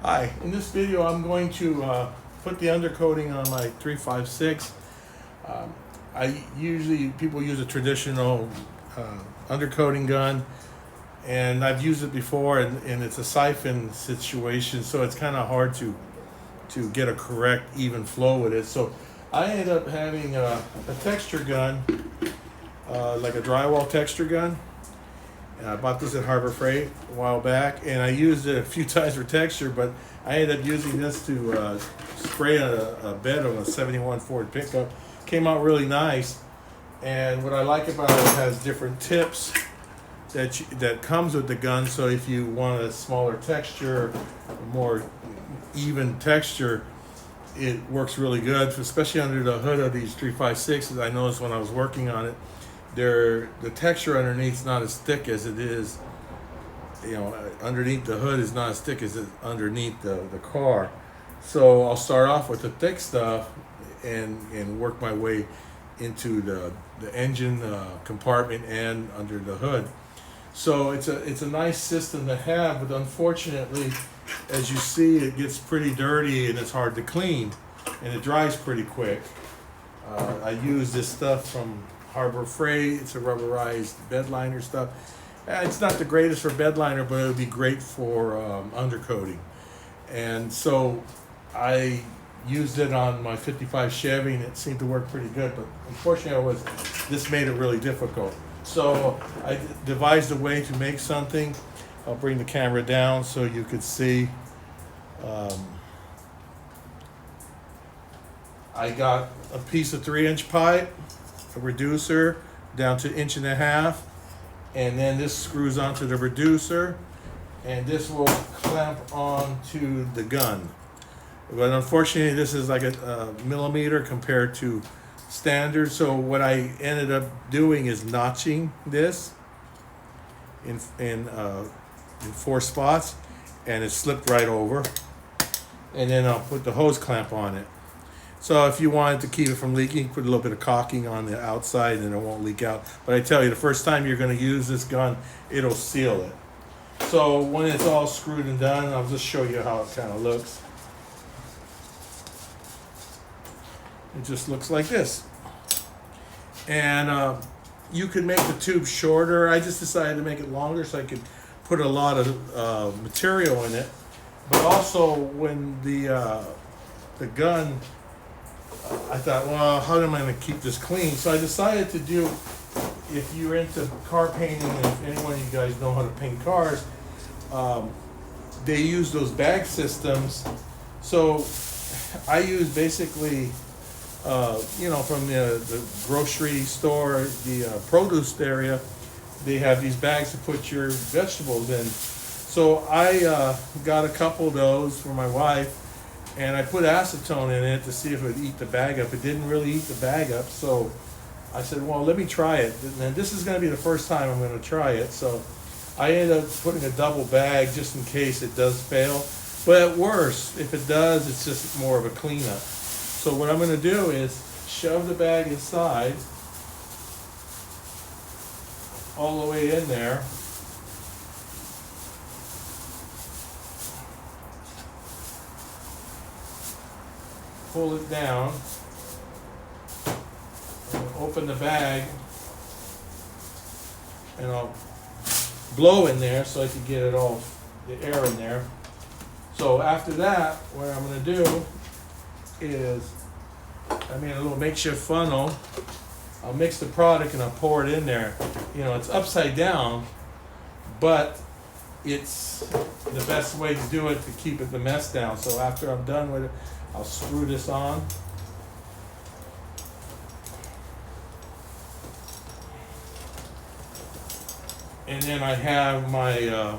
Hi, in this video I'm going to put the undercoating on my 356. People use a traditional undercoating gun, and I've used it before, and it's a siphon situation, so it's kind of hard to get a correct even flow with it. So I ended up having a texture gun, like a drywall texture gun. I bought this at Harbor Freight a while back, and I used it a few times for texture, but I ended up using this to spray a bed of a 71 Ford pickup. Came out really nice, and what I like about it has different tips that comes with the gun, so if you want a smaller texture, a more even texture, it works really good, especially under the hood of these 356s. I noticed when I was working on it, the texture underneath is not as thick as it is, underneath the hood is not as thick as it underneath the car. So I'll start off with the thick stuff and work my way into the engine compartment and under the hood. So it's a nice system to have, but unfortunately, as you see, it gets pretty dirty and it's hard to clean, and it dries pretty quick. I use this stuff from Harbor Freight. It's a rubberized bed liner stuff. It's not the greatest for bed liner, but it would be great for undercoating. And so I used it on my 55 Chevy, and it seemed to work pretty good, but unfortunately this made it really difficult. So I devised a way to make something. I'll bring the camera down so you could see. I got a piece of 3-inch pipe, a reducer down to 1.5 inches, and then this screws onto the reducer, and this will clamp onto the gun. But unfortunately, this is like a millimeter compared to standard. So what I ended up doing is notching this in 4 spots, and it slipped right over. And then I'll put the hose clamp on it. So if you wanted to keep it from leaking, put a little bit of caulking on the outside and it won't leak out. But I tell you, the first time you're going to use this gun, it'll seal it. So when it's all screwed and done, I'll just show you how it kind of looks. It just looks like this. And you could make the tube shorter. I just decided to make it longer so I could put a lot of material in it. But also when the gun, I thought, well, how am I going to keep this clean? So I decided to do, if you're into car painting, and if anyone of you guys know how to paint cars, they use those bag systems. So I use basically, from the grocery store, the produce area, they have these bags to put your vegetables in. So I got a couple of those for my wife, and I put acetone in it to see if it would eat the bag up. It didn't really eat the bag up, so I said, well, let me try it. And this is going to be the first time I'm going to try it. So I ended up putting a double bag just in case it does fail. But at worst, if it does, it's just more of a cleanup. So what I'm going to do is shove the bag inside, all the way in there. Pull it down, open the bag, and I'll blow in there so I can get it all, the air in there. So after that, what I'm going to do is, I made a little makeshift funnel. I'll mix the product and I'll pour it in there. It's upside down, but it's the best way to do it to keep the mess down. So after I'm done with it, I'll screw this on. And then I have my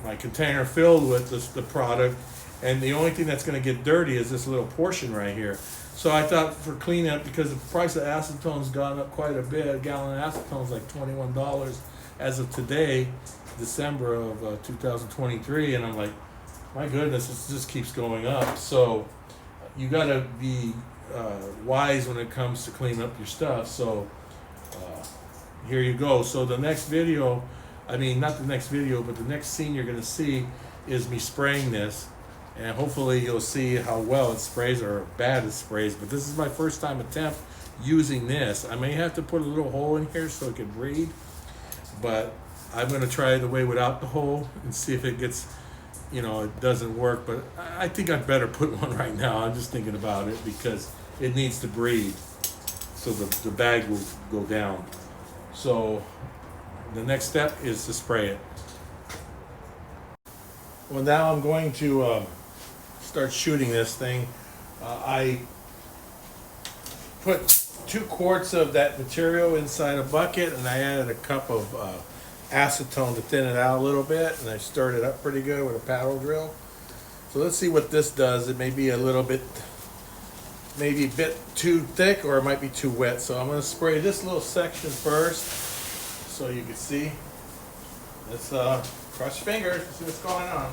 my container filled with the product, and the only thing that's going to get dirty is this little portion right here. So I thought for cleanup, because the price of acetone's gone up quite a bit, a gallon of acetone is like $21 as of today, December of 2023, and I'm like, my goodness, it just keeps going up. So you got to be wise when it comes to cleaning up your stuff. So here you go. So the next video, I mean, not the next video, but the next scene you're gonna see is me spraying this, and hopefully you'll see how well it sprays or bad it sprays. But this is my first time attempt using this. I may have to put a little hole in here so it can breathe, but I'm gonna try the way without the hole and see if it gets, it doesn't work. But I think I'd better put one right now. I'm just thinking about it because it needs to breathe, so the bag will go down. So the next step is to spray it. Well, now I'm going to start shooting this thing. I put 2 quarts of that material inside a bucket, and I added a cup of acetone to thin it out a little bit, and I stirred it up pretty good with a paddle drill. So let's see what this does. It may be maybe a bit too thick, or it might be too wet. So I'm going to spray this little section first so you can see. Let's cross your fingers and see what's going on.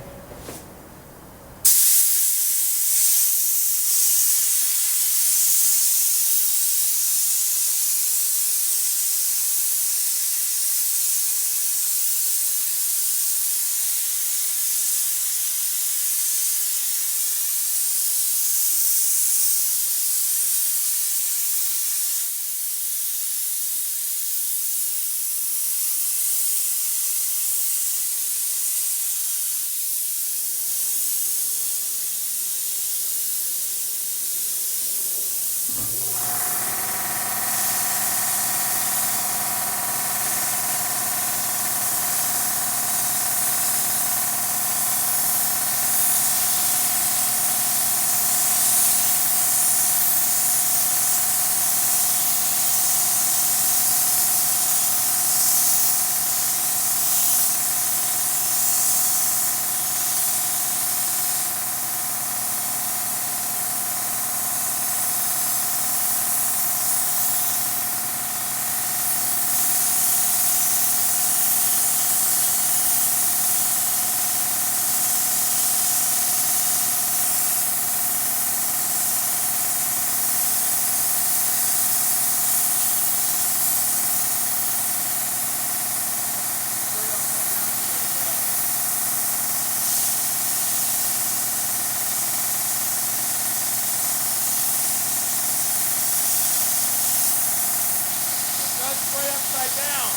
Spray upside down.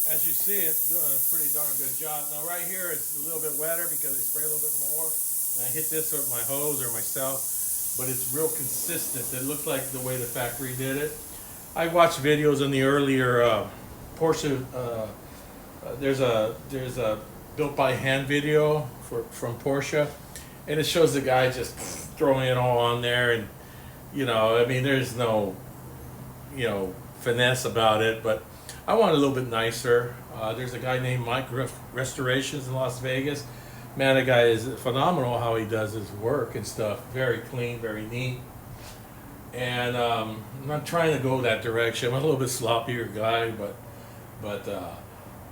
As you see, it's doing a pretty darn good job. Now right here, it's a little bit wetter because I spray a little bit more. And I hit this with my hose or myself, but it's real consistent. It looks like the way the factory did it. I watched videos on the earlier Porsche. There's a built by hand video from Porsche, and it shows the guy just throwing it all on there, and I mean, there's no finesse about it, but I want it a little bit nicer. There's a guy named Mike Restorations in Las Vegas. Man, the guy is phenomenal how he does his work and stuff. Very clean, very neat. And I'm not trying to go that direction. I'm a little bit sloppier guy, but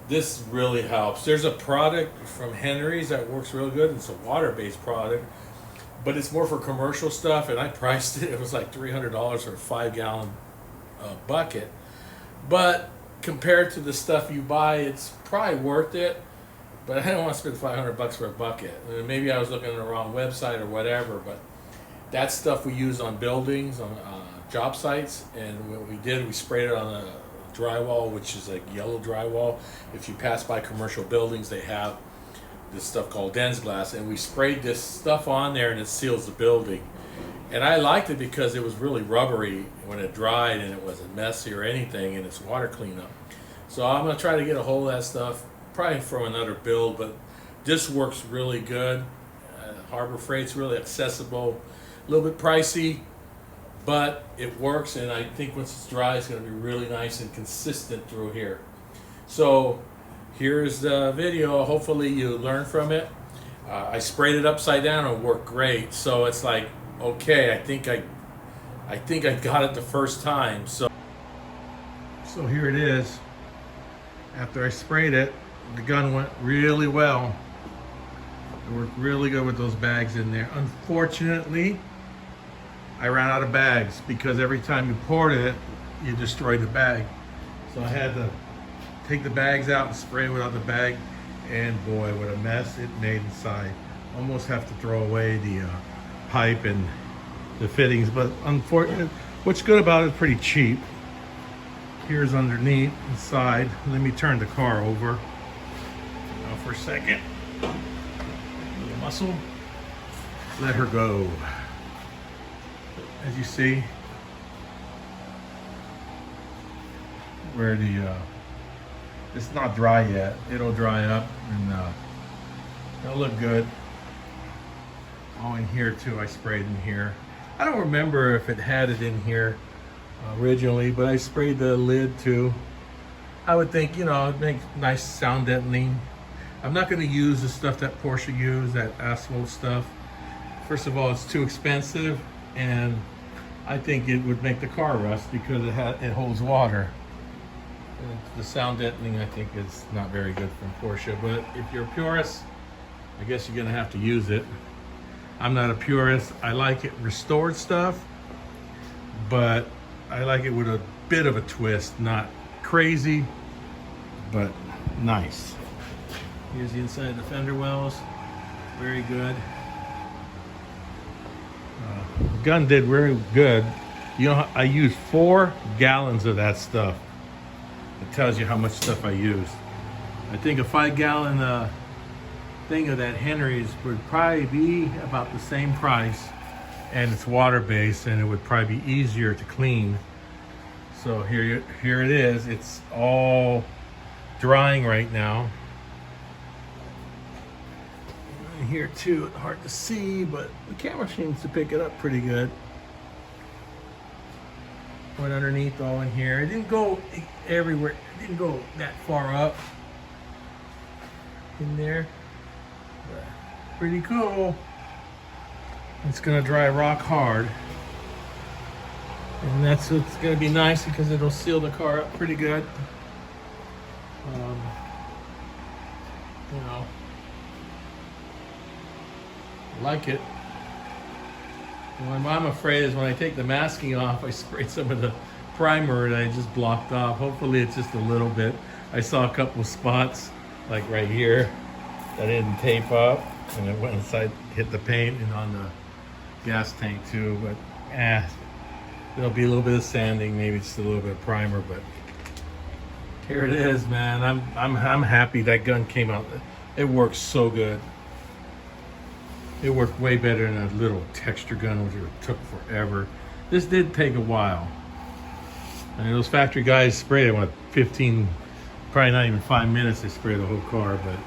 this really helps. There's a product from Henry's that works real good. It's a water-based product, but it's more for commercial stuff, and I priced it. It was like $300 for a 5-gallon bucket. But compared to the stuff you buy, it's probably worth it. But I don't want to spend $500 for a bucket. Maybe I was looking at the wrong website or whatever, but that's stuff we use on buildings, on job sites, and what we did, we sprayed it on a drywall, which is like yellow drywall. If you pass by commercial buildings, they have this stuff called dense glass, and we sprayed this stuff on there and it seals the building. And I liked it because it was really rubbery when it dried, and it wasn't messy or anything, and it's water cleanup. So I'm gonna try to get a hold of that stuff, probably from another build, but this works really good. Harbor Freight's really accessible, a little bit pricey, but it works, and I think once it's dry, it's gonna be really nice and consistent through here. So here's the video. Hopefully you learn from it. I sprayed it upside down and it worked great. So it's like, okay, I think I got it the first time. So here it is. After I sprayed it, the gun went really well. It worked really good with those bags in there. Unfortunately, I ran out of bags because every time you poured it, you destroyed the bag. So I had to take the bags out and spray without the bag, and boy, what a mess it made inside. Almost have to throw away the pipe and the fittings, but unfortunately, what's good about it is pretty cheap. Here's underneath, inside. Let me turn the car over now for a second. The muscle, let her go. As you see, where the it's not dry yet. It'll dry up and it'll look good. Oh, in here too, I sprayed in here. I don't remember if it had it in here originally, but I sprayed the lid too. I would think, you know, it'd make nice sound deadening. I'm not going to use the stuff that Porsche used, that asphalt stuff. First of all, it's too expensive, and I think it would make the car rust because it holds water. And the sound deadening, I think, is not very good from Porsche, but if you're a purist, I guess you're going to have to use it. I'm not a purist. I like it restored stuff, but I like it with a bit of a twist, not crazy, but nice. Here's the inside of the fender wells. Very good. The gun did very good. You know, I used 4 gallons of that stuff. It tells you how much stuff I used. I think a 5-gallon thing of that Henry's would probably be about the same price, and it's water-based, and it would probably be easier to clean. So here it is. It's all drying right now. And here too, hard to see, but the camera seems to pick it up pretty good. Went underneath all in here. It didn't go everywhere. It didn't go that far up in there. But pretty cool. It's gonna dry rock hard. And that's what's gonna be nice because it'll seal the car up pretty good. You know, like it. What I'm afraid is when I take the masking off, I sprayed some of the primer and I just blocked off. Hopefully it's just a little bit. I saw a couple spots, like right here, that didn't tape up, and it went inside, hit the paint and on the gas tank too. But there'll be a little bit of sanding, maybe just a little bit of primer. But here it is, man. I'm happy that gun came out. It works so good. It worked way better than a little texture gun, which it took forever. This did take a while. I mean, those factory guys sprayed it, what, 15, probably not even 5 minutes they sprayed the whole car, but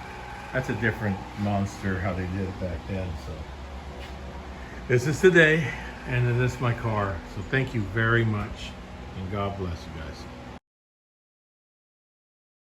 that's a different monster how they did it back then. So this is today, and this is my car. So thank you very much, and God bless you guys.